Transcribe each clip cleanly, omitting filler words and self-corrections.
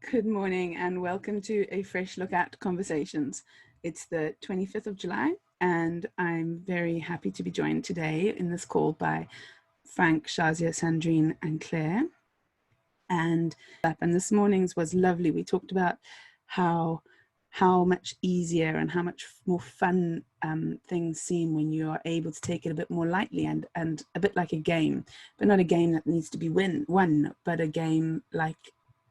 Good morning and welcome to a fresh look at Conversations. It's the 25th of July and I'm very happy to be joined today in this call by Frank, Shazia, Sandrine and Clare. And this morning's was lovely. We talked about how much easier and how much more fun things seem when you are able to take it a bit more lightly and a bit like a game, but not a game that needs to be won, but a game like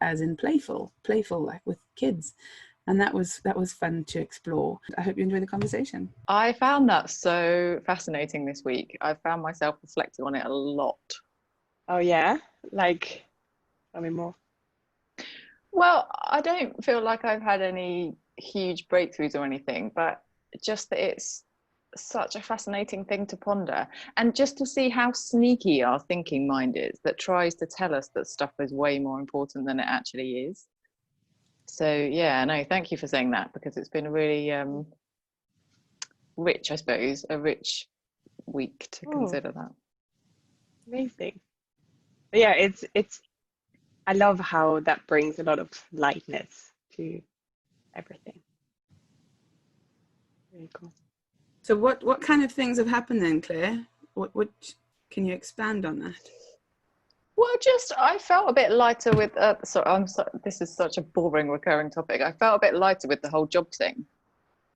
as in playful like with kids. And that was fun to explore. I hope you enjoy the conversation. I found that so fascinating this week. I found myself reflecting on it a lot. Oh yeah? Like, tell me more. Well, I don't feel like I've had any huge breakthroughs or anything, but just that it's such a fascinating thing to ponder, and just to see how sneaky our thinking mind is that tries to tell us that stuff is way more important than it actually is. So yeah, no, thank you for saying that, because it's been a really rich, I suppose, a rich week to consider that. Amazing. But yeah, it's I love how that brings a lot of lightness to everything. Very cool. So what kind of things have happened then, Claire? What can you expand on that? Well, I felt a bit lighter with. This is such a boring recurring topic. I felt a bit lighter with the whole job thing,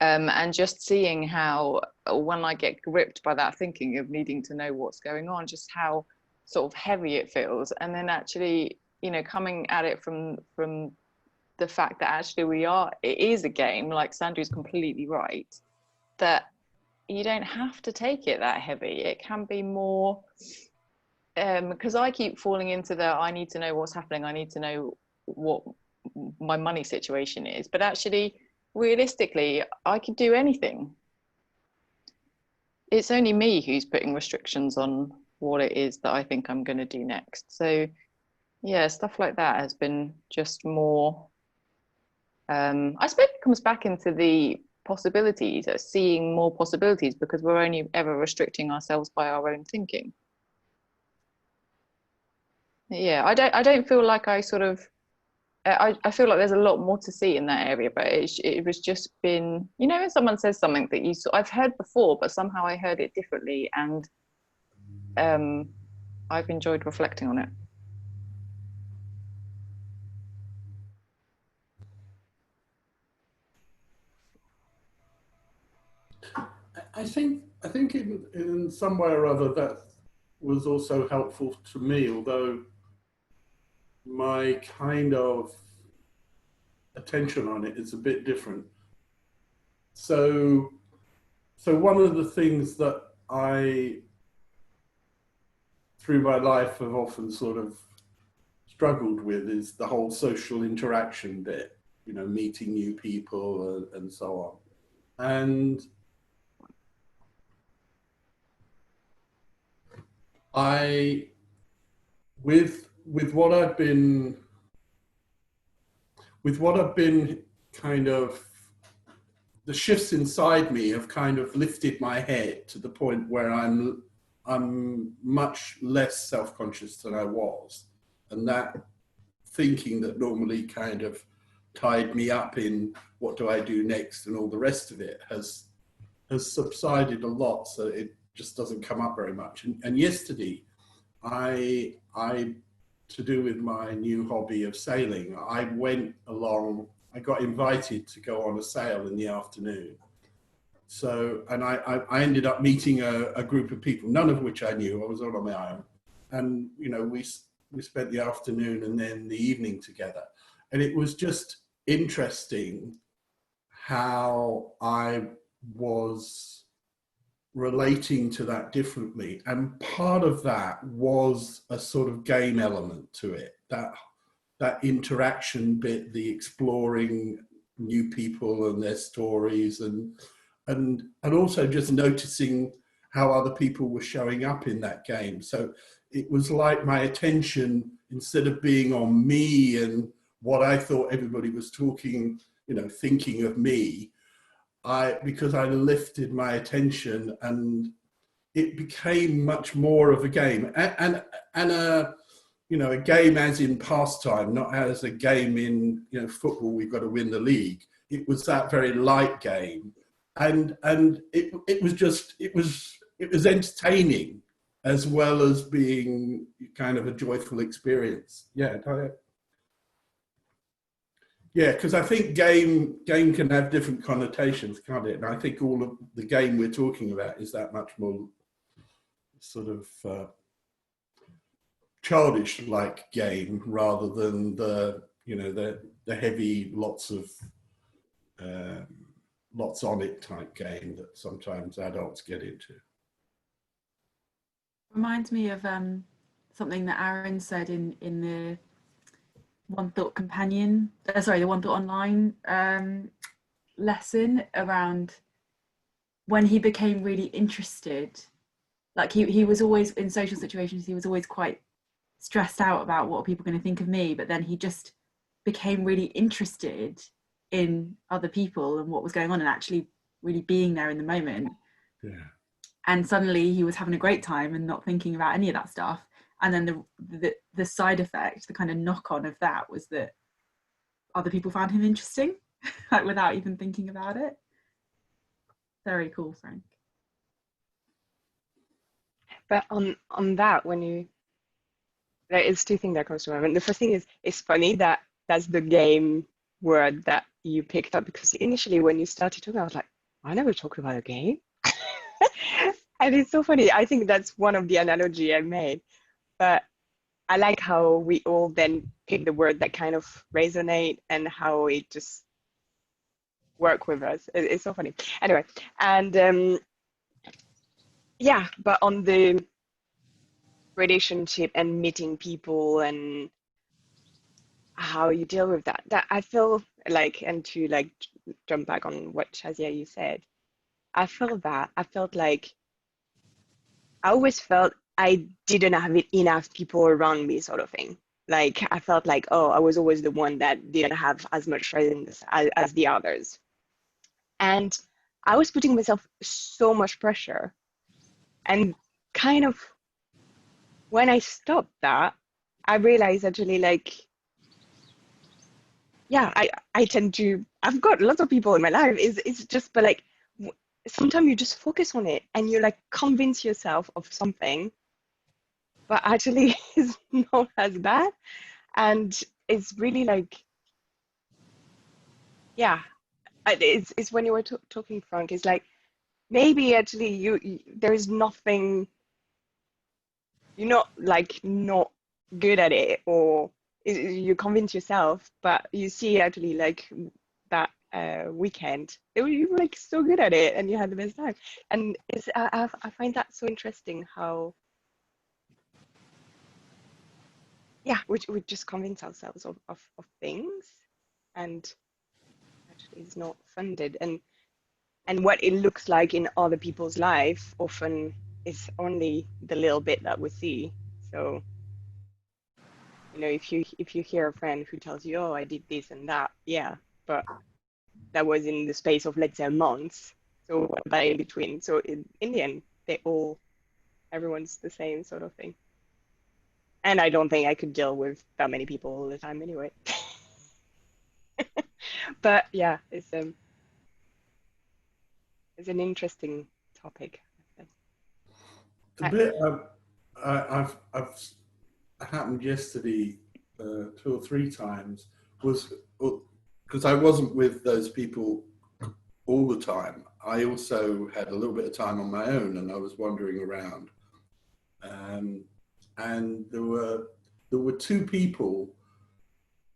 and just seeing how when I get gripped by that thinking of needing to know what's going on, just how sort of heavy it feels, and then actually, coming at it from the fact that actually it is a game. Like Sandrine's completely right, that you don't have to take it that heavy. It can be more. Because I keep falling into I need to know what's happening. I need to know what my money situation is. But actually, realistically, I could do anything. It's only me who's putting restrictions on what it is that I think I'm going to do next. So yeah, stuff like that has been just more, I suppose it comes back into the possibilities, seeing more possibilities, because we're only ever restricting ourselves by our own thinking. Yeah, I don't feel like I feel like there's a lot more to see in that area, but it was just been, when someone says something that I've heard before, but somehow I heard it differently, and I've enjoyed reflecting on it. I think in some way or other that was also helpful to me, although my kind of attention on it is a bit different. So one of the things that I, through my life, have often sort of struggled with is the whole social interaction bit, meeting new people and so on. And with what I've been kind of, the shifts inside me have kind of lifted my head to the point where I'm much less self-conscious than I was, and that thinking that normally kind of tied me up in what do I do next and all the rest of it has subsided a lot, so it just doesn't come up very much. And yesterday, I to do with my new hobby of sailing, I got invited to go on a sail in the afternoon. So, and I ended up meeting a group of people, none of which I knew. I was all on my own. And, we spent the afternoon and then the evening together. And it was just interesting how I was relating to that differently, and part of that was a sort of game element to it, that interaction bit, the exploring new people and their stories, and also just noticing how other people were showing up in that game. So it was like my attention, instead of being on me and what I thought everybody was talking, thinking of me, because I lifted my attention, and it became much more of a game and you know, a game as in pastime, not as a game in, you know, football, we've got to win the league. It was that very light game. And it was entertaining as well as being kind of a joyful experience. Yeah. Yeah, because I think game can have different connotations, can't it? And I think all of the game we're talking about is that much more sort of childish-like game rather than the, you know, the heavy lots on it type game that sometimes adults get into. Reminds me of something that Aaron said in the One Thought Companion, the One Thought Online lesson, around when he became really interested. Like he was always in social situations, he was always quite stressed out about what are people going to think of me, but then he just became really interested in other people and what was going on and actually really being there in the moment. Yeah. And suddenly he was having a great time and not thinking about any of that stuff. And then the side effect, the kind of knock-on of that was that other people found him interesting, like without even thinking about it. Very cool, Frank. But on that, when you, there is two things that comes to mind. The first thing is, it's funny that that's the game word that you picked up, because initially when you started talking, I was like, I never talked about a game. And it's so funny. I think that's one of the analogy I made. But I like how we all then pick the word that kind of resonate and how it just work with us. It's so funny. Anyway, and yeah, but on the relationship and meeting people and how you deal with that I feel like, and to like jump back on what Shazia you said, I felt like I always felt I didn't have enough people around me, sort of thing. Like I felt like, oh, I was always the one that didn't have as much friends as the others. And I was putting myself so much pressure. And kind of when I stopped that, I realized actually, like, yeah, I tend to, I've got lots of people in my life. It's just, but like, sometimes you just focus on it and you like convince yourself of something, but actually it's not as bad. And it's really like, yeah, it's when you were talking, Frank, it's like, maybe actually you there is nothing, you're not like not good at it, or you convince yourself, but you see actually like that weekend you were like so good at it and you had the best time. And it's I find that so interesting how, yeah, we just convince ourselves of things, and actually it's not funded, and what it looks like in other people's life often is only the little bit that we see. So, you know, if you hear a friend who tells you, oh, I did this and that, yeah, but that was in the space of, let's say, a month. So what about in between? So in the end, everyone's the same sort of thing. And I don't think I could deal with that many people all the time anyway. But yeah, it's an interesting topic. The bit I've happened yesterday 2 or 3 times was because I wasn't with those people all the time. I also had a little bit of time on my own, and I was wandering around. And there were 2 people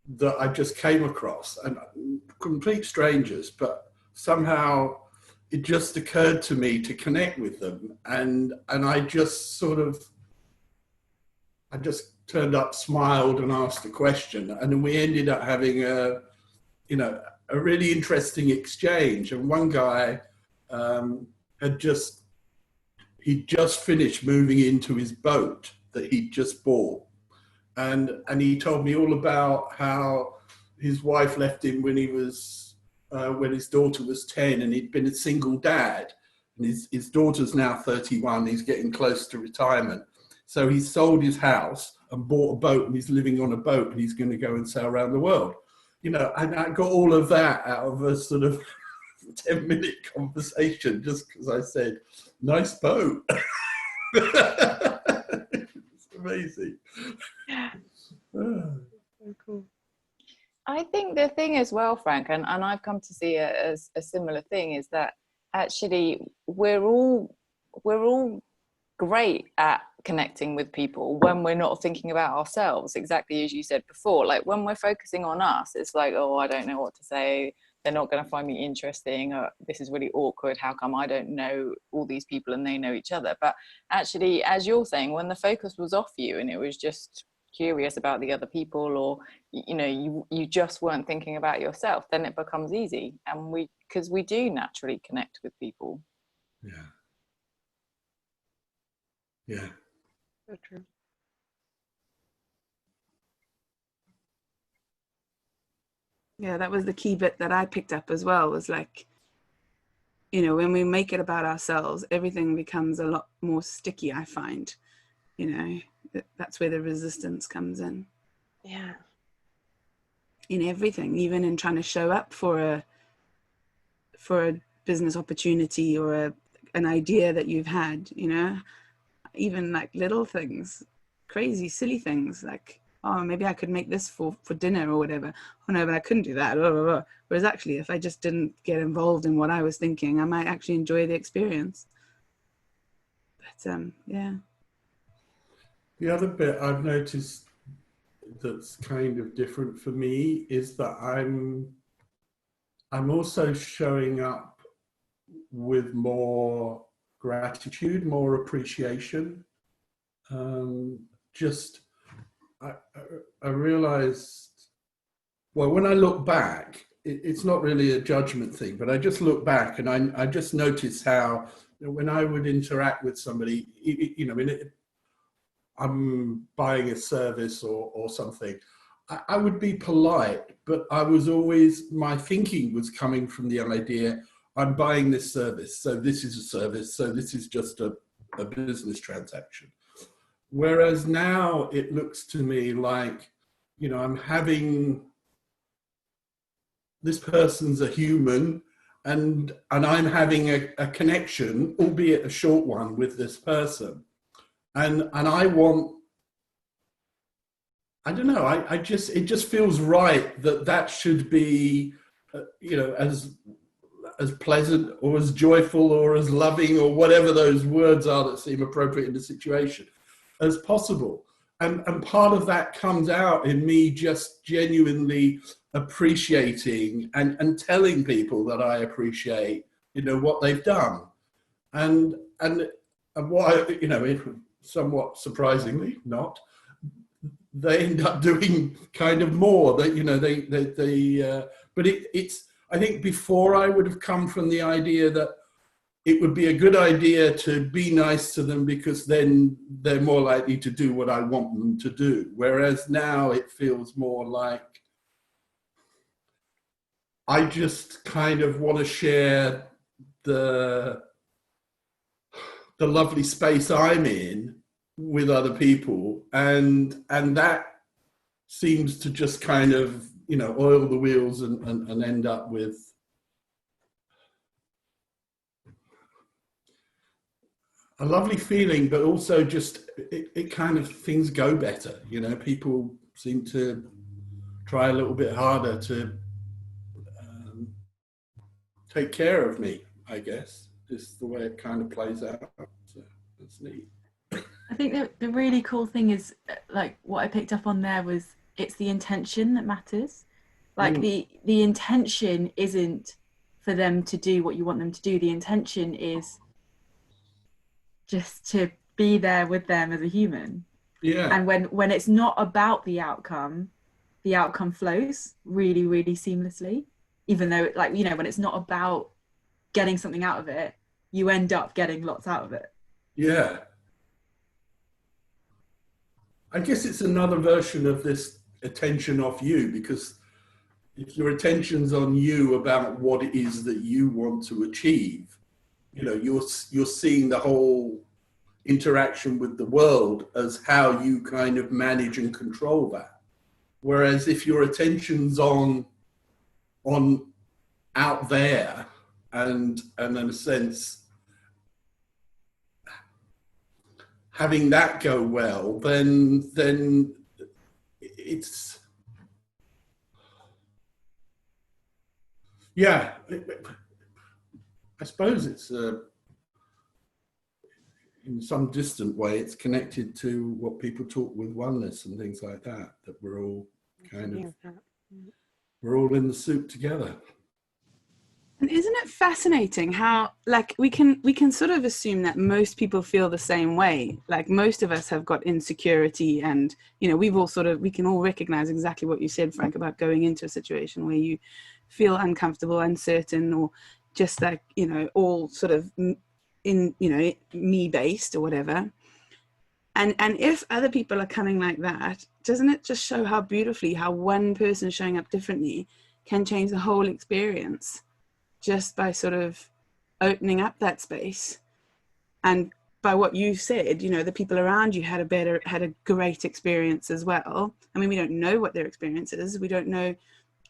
that I just came across, and complete strangers, but somehow it just occurred to me to connect with them, and I just sort of, I just turned up, smiled, and asked a question, and then we ended up having a really interesting exchange. And one guy he'd just finished moving into his boat that he'd just bought, and he told me all about how his wife left him when he was when his daughter was 10, and he'd been a single dad, and his daughter's now 31. He's getting close to retirement, So he sold his house and bought a boat, and he's living on a boat, and he's going to go and sail around the world. You know, and I got all of that out of a sort of 10-minute conversation just because I said, nice boat. It's amazing. So cool. I think the thing as well, Frank, and I've come to see it as a similar thing, is that actually we're all great at connecting with people when we're not thinking about ourselves, exactly as you said before. Like when we're focusing on us, it's like, oh, I don't know what to say, they're not going to find me interesting, or this is really awkward, how come I don't know all these people and they know each other? But actually, as you're saying, when the focus was off you and it was just curious about the other people, or you know, you just weren't thinking about yourself, then it becomes easy, and because we do naturally connect with people. Yeah. So true. Yeah, that was the key bit that I picked up as well, was like, you know, when we make it about ourselves, everything becomes a lot more sticky, I find. You know, that's where the resistance comes in. Yeah. In everything, even in trying to show up for a business opportunity or an idea that you've had, you know, even like little things, crazy, silly things like, oh, maybe I could make this for dinner or whatever. Oh no, but I couldn't do that. Blah, blah, blah. Whereas actually, if I just didn't get involved in what I was thinking, I might actually enjoy the experience. But yeah. The other bit I've noticed that's kind of different for me is that I'm also showing up with more gratitude, more appreciation. I realized, well, when I look back, it's not really a judgment thing, but I just look back and I just notice how, you know, when I would interact with somebody, you know, I'm buying a service or something, I would be polite, but I was always, my thinking was coming from the idea, I'm buying this service, so this is a service, so this is just a business transaction. Whereas now it looks to me like, you know, I'm having, this person's a human, and I'm having a connection, albeit a short one, with this person. And I want, I don't know, it just feels right that should be, you know, as pleasant or as joyful or as loving or whatever those words are that seem appropriate in the situation as possible. And part of that comes out in me just genuinely appreciating and telling people that I appreciate, you know, what they've done. And what I, you know, somewhat surprisingly, not, they end up doing kind of more. That, you know, but it's, I think before I would have come from the idea that it would be a good idea to be nice to them because then they're more likely to do what I want them to do. Whereas now it feels more like I just kind of want to share the lovely space I'm in with other people, and that seems to just kind of, you know, oil the wheels and end up with a lovely feeling, but also just it kind of, things go better, you know, people seem to try a little bit harder to take care of me, I guess, is the way it kind of plays out. So that's neat. I think that the really cool thing is, like, what I picked up on there was it's the intention that matters. Like the intention isn't for them to do what you want them to do. The intention is just to be there with them as a human. Yeah. And when it's not about the outcome flows really, really seamlessly. Even though, like, you know, when it's not about getting something out of it, you end up getting lots out of it. Yeah. I guess it's another version of this attention off you, because if your attention's on you about what it is that you want to achieve, you know, you're seeing the whole interaction with the world as how you kind of manage and control that. Whereas if your attention's on out there and in a sense having that go well, then it's, yeah, I suppose it's in some distant way, it's connected to what people talk with oneness and things like that, that we're all kind of, we're all in the soup together. And isn't it fascinating how, like, we can sort of assume that most people feel the same way. Like, most of us have got insecurity, and, you know, we can all recognize exactly what you said, Frank, about going into a situation where you feel uncomfortable, uncertain, or just like, you know, all sort of in, you know, me based or whatever. And if other people are coming like that, doesn't it just show how beautifully how one person showing up differently can change the whole experience, just by sort of opening up that space? And by what you said, you know, the people around you had a great experience as well. I mean, we don't know what their experience is. We don't know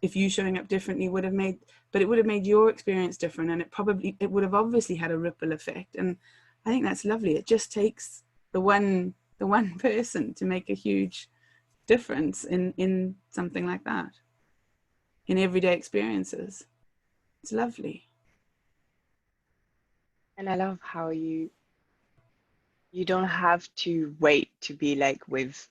if you showing up differently would have made, but it would have made your experience different, and it would have obviously had a ripple effect. And I think that's lovely. It just takes the one person to make a huge difference in something like that, in everyday experiences. It's lovely. And I love how you don't have to wait to be like with,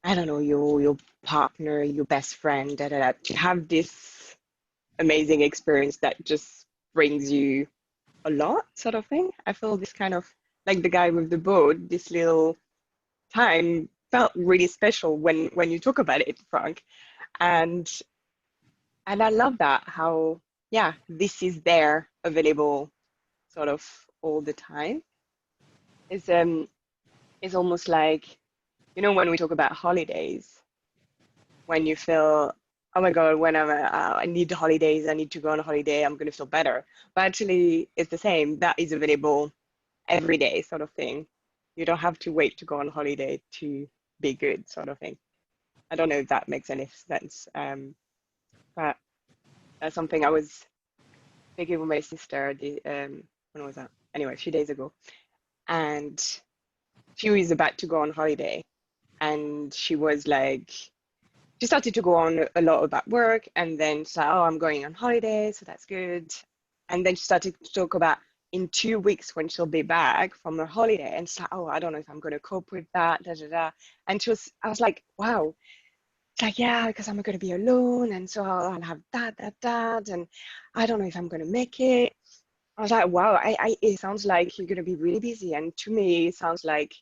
I don't know, your partner, your best friend, to have this amazing experience that just brings you a lot, sort of thing. I feel this kind of, like the guy with the boat, this little time felt really special when you talk about it, Frank. And I love that, how, yeah, this is there, available sort of all the time. It's almost like, you know, when we talk about holidays, when you feel, oh my God, when I need holidays, I need to go on a holiday, I'm going to feel better. But actually, it's the same. That is available every day, sort of thing. You don't have to wait to go on holiday to be good, sort of thing. I don't know if that makes any sense. But that's something I was speaking with my sister, when was that? Anyway, a few days ago. And she was about to go on holiday. And she was like, she started to go on a lot about work, and then she's like, oh, I'm going on holiday, so that's good. And then she started to talk about in 2 weeks when she'll be back from her holiday, and she's like, oh, I don't know if I'm going to cope with that, And I was like, wow. It's like, yeah, because I'm going to be alone, and so I'll have that, and I don't know if I'm going to make it. I was like, wow, it sounds like you're going to be really busy, and to me, it sounds like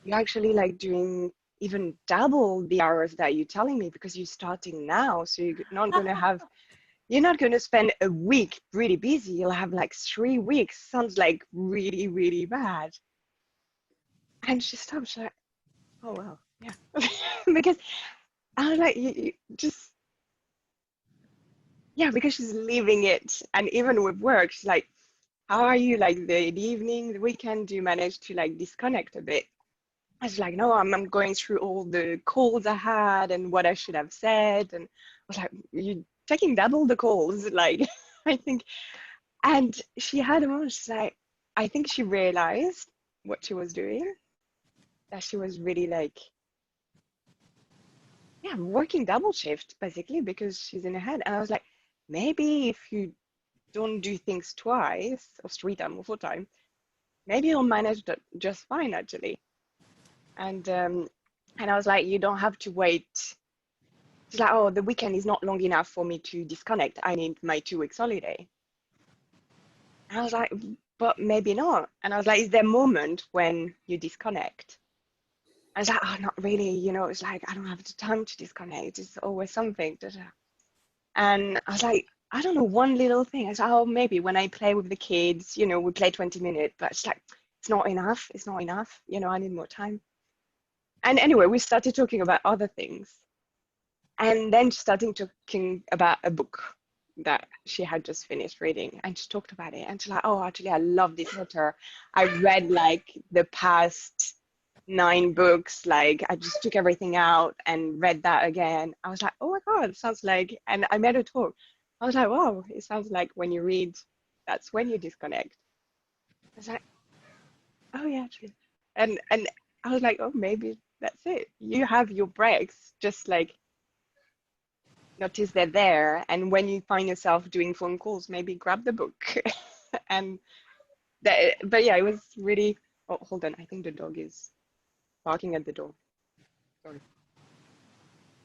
you're actually like doing even double the hours that you're telling me, because you're starting now, so you're not going to spend a week really busy. You'll have like 3 weeks. Sounds like really, really bad. And she stopped. She's like, oh wow, yeah. Because I was like, you just, yeah, because she's living it. And even with work, she's like, how are you, like the evening, the weekend, do you manage to like disconnect a bit? I was like, no, I'm going through all the calls I had and what I should have said. And I was like, you're taking double the calls, like, I think. And she had a moment, she's like, I think she realized what she was doing, that she was really like, yeah, working double shift, basically, because she's in her head. And I was like, maybe if you don't do things twice or 3 times or 4 times, maybe you'll manage that just fine, actually. And I was like, you don't have to wait. She's like, oh, the weekend is not long enough for me to disconnect. I need my 2 weeks holiday. And I was like, but maybe not. And I was like, is there a moment when you disconnect? I was like, oh, not really. You know, it's like, I don't have the time to disconnect. It's always something. And I was like, I don't know, one little thing. I was like, oh, maybe when I play with the kids, you know, we play 20 minutes, but it's like, it's not enough. It's not enough. You know, I need more time. And anyway, we started talking about other things. And then starting talking about a book that she had just finished reading, and she talked about it, and she's like, oh, actually I love this author. I read like the past 9 books, like I just took everything out and read that again. I was like, oh my god, it sounds like, and I made her talk. I was like, wow, it sounds like when you read, that's when you disconnect. I was like, oh yeah, true. And I was like, oh, maybe that's it. You have your breaks, just like notice they're there, and when you find yourself doing phone calls, maybe grab the book. And that, but yeah, it was really, oh, hold on, I think the dog is barking at the door. Sorry.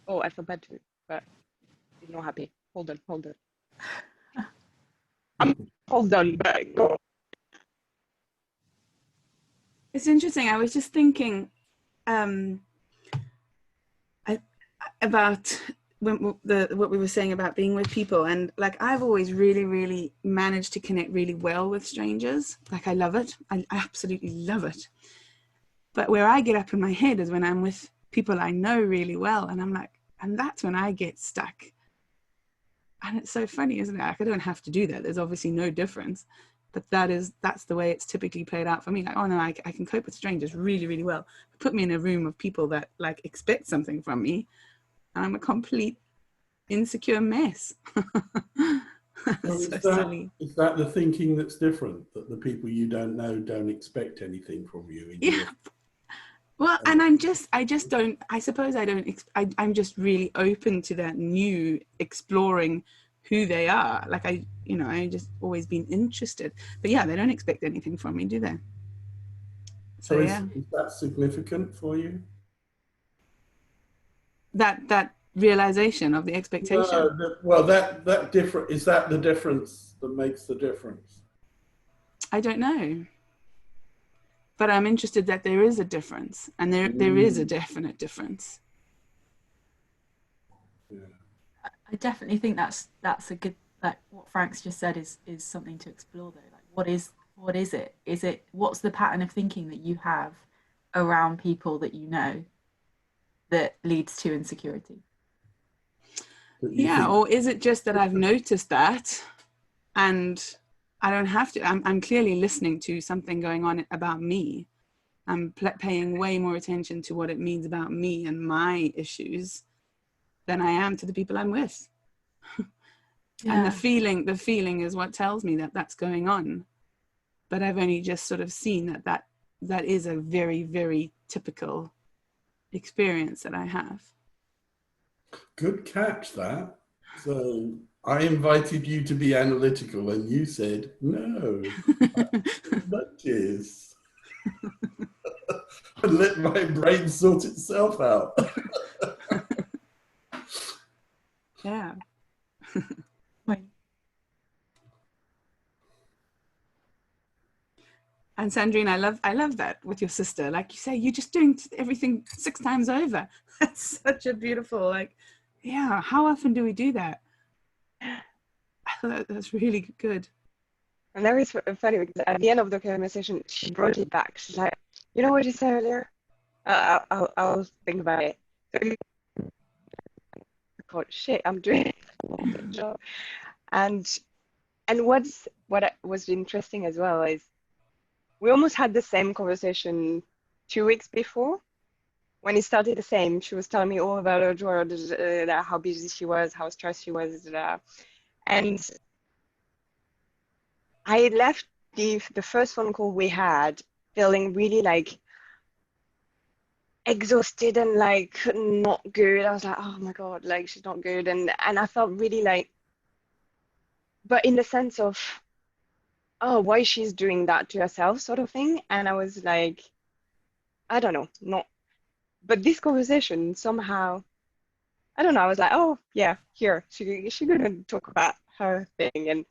Oh, I feel bad too, but he's not happy. Hold on. Hold on, but go. It's interesting. I was just thinking about what we were saying about being with people, and like I've always really managed to connect really well with strangers. Like I love it. I absolutely love it. But where I get up in my head is when I'm with people I know really well, and I'm like, and that's when I get stuck. And it's so funny, isn't it? Like I don't have to do that. There's obviously no difference. But that's the way it's typically played out for me. Like, oh no, I can cope with strangers really well. Put me in a room of people that like expect something from me, and I'm a complete insecure mess. Is that the thinking that's different? That the people you don't know don't expect anything from you? Yeah. Well, and I'm just really open to that new exploring who they are. Like I just always been interested. But yeah, they don't expect anything from me, do they? So yeah. Is that significant for you? That realization of the expectation. That different, is that the difference that makes the difference? I don't know. But I'm interested that there is a difference, and there is a definite difference. Yeah. I definitely think that's a good, like what Frank's just said is something to explore though. Like what is it? Is it, what's the pattern of thinking that you have around people that you know that leads to insecurity? Yeah, or is it just that I've noticed that and I don't have to, I'm clearly listening to something going on about me. I'm paying way more attention to what it means about me and my issues than I am to the people I'm with. Yeah. And the feeling is what tells me that that's going on. But I've only just sort of seen that is a very, very typical experience that I have. Good catch, that. So I invited you to be analytical and you said, no, that is. And let my brain sort itself out. Yeah. And Sandrine, I love that with your sister. Like you say, you're just doing everything 6 times over. That's such a beautiful, like, yeah, how often do we do that? That's really good. And that was funny because at the end of the conversation, she brought it back. She's like, you know what you said earlier? I'll think about it. God, shit, I'm doing a good job. And what was interesting as well is we almost had the same conversation 2 weeks before. When it started the same, she was telling me all about her drawer, how busy she was, how stressed she was, and I left the first phone call we had feeling really like exhausted and like not good. I was like, oh my God, like she's not good. And I felt really like, but in the sense of, oh, why she's doing that to herself sort of thing. And I was like, I don't know, not, but this conversation somehow, I don't know, I was like, oh yeah, here, she's gonna talk about her thing. And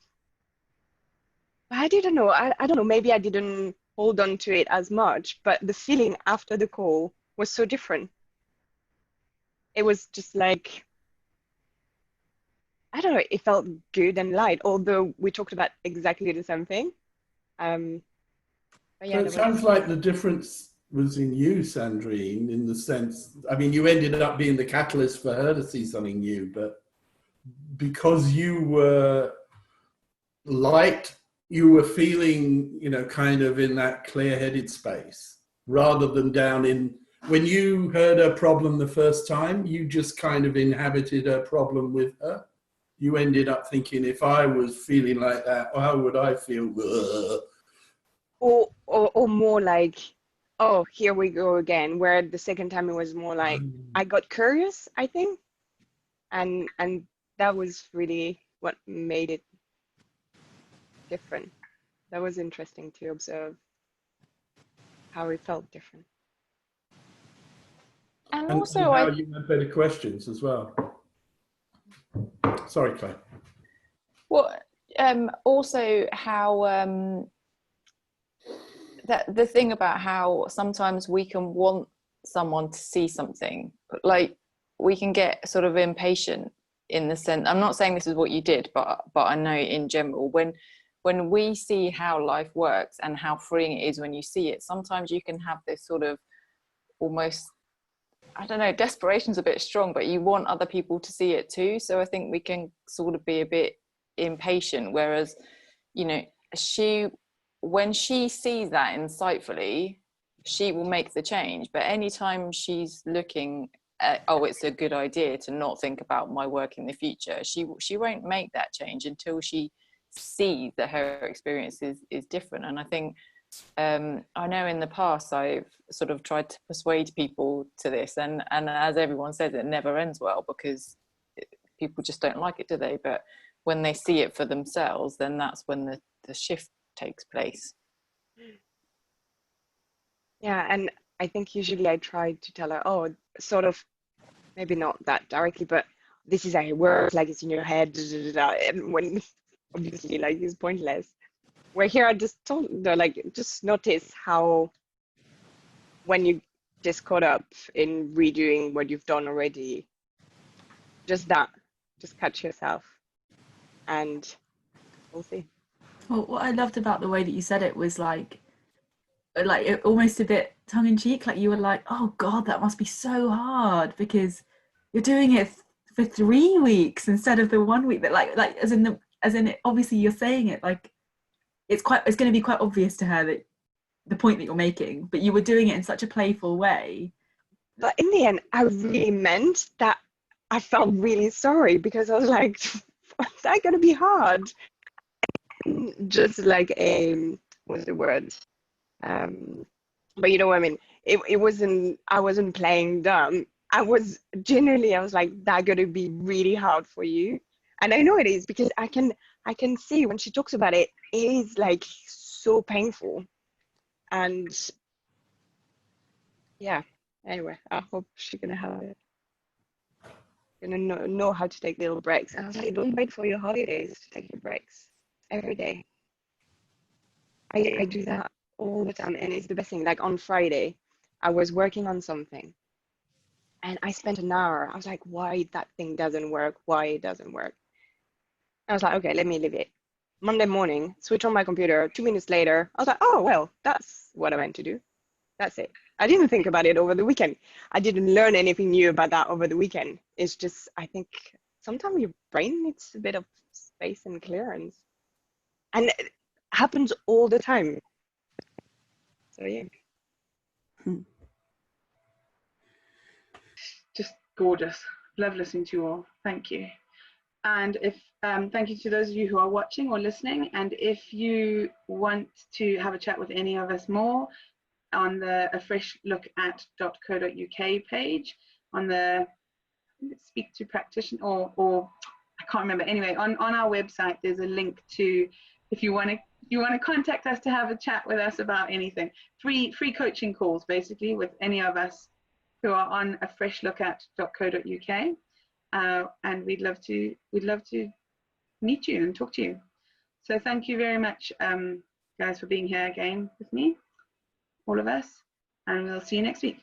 I didn't know, I don't know, maybe I didn't hold on to it as much, but the feeling after the call was so different. It was just like, I don't know, it felt good and light, although we talked about exactly the same thing. But yeah, so it sounds like the difference was in you, Sandrine, in the sense, I mean, you ended up being the catalyst for her to see something new, but because you were light, you were feeling, you know, kind of in that clear-headed space, rather than down in, when you heard her problem the first time, you just kind of inhabited her problem with her. You ended up thinking, if I was feeling like that, how would I feel? Or more like, oh, here we go again, where the second time it was more like, I got curious, I think. And that was really what made it different. That was interesting to observe how it felt different. And And also, how you had better questions as well. Sorry, Claire. well, also how that the thing about how sometimes we can want someone to see something, like we can get sort of impatient in the sense, I'm not saying this is what you did, but I know in general, when we see how life works and how freeing it is when you see it, sometimes you can have this sort of almost, I don't know, desperation's a bit strong, but you want other people to see it too. So I think we can sort of be a bit impatient, whereas, you know, when she sees that insightfully, she will make the change. But anytime she's looking at, oh, it's a good idea to not think about my work in the future, she won't make that change until she sees that her experience is different. And I think I know in the past I've sort of tried to persuade people to this, and as everyone says, it never ends well, because people just don't like it, do they? But when they see it for themselves, then that's when the shift takes place. Yeah, and I think usually I try to tell her, oh, sort of, maybe not that directly, but this is how it works, like it's in your head, and when obviously like it's pointless. Where here I just told her, like, just notice how when you just caught up in redoing what you've done already, just catch yourself, and we'll see. Well, what I loved about the way that you said it was like it, almost a bit tongue-in-cheek, like you were like, oh God, that must be so hard because you're doing it for 3 weeks instead of the 1 week. That like as in it, obviously you're saying it like it's going to be quite obvious to her that the point that you're making, but you were doing it in such a playful way. But in the end, I really meant that. I felt really sorry because I was like, is that going to be hard? Just like what's the word? But you know what I mean? It wasn't, I wasn't playing dumb. I was like, that going to be really hard for you. And I know it is, because I can see when she talks about it, it is like so painful. And yeah, anyway, I hope she's gonna have it. Gonna know how to take little breaks. And I was like, don't wait for your holidays to take your breaks. Every day. I do that all the time, and it's the best thing. Like on Friday, I was working on something, and I spent an hour. I was like, why that thing doesn't work? Why it doesn't work? I was like, okay, let me leave it. Monday morning, switch on my computer. 2 minutes later, I was like, oh, well, that's what I meant to do. That's it. I didn't think about it over the weekend. I didn't learn anything new about that over the weekend. It's just, I think sometimes your brain needs a bit of space and clearance. And it happens all the time. So, yeah. Just gorgeous. Love listening to you all. Thank you. And if thank you to those of you who are watching or listening. And if you want to have a chat with any of us more, on the afreshlookat.co.uk page, on the speak to practitioner, or I can't remember. Anyway, on our website, there's a link to, if you want to contact us to have a chat with us about anything. Free coaching calls, basically, with any of us who are on afreshlookat.co.uk. And we'd love to meet you and talk to you. So thank you very much, guys, for being here again with me, all of us, and we'll see you next week.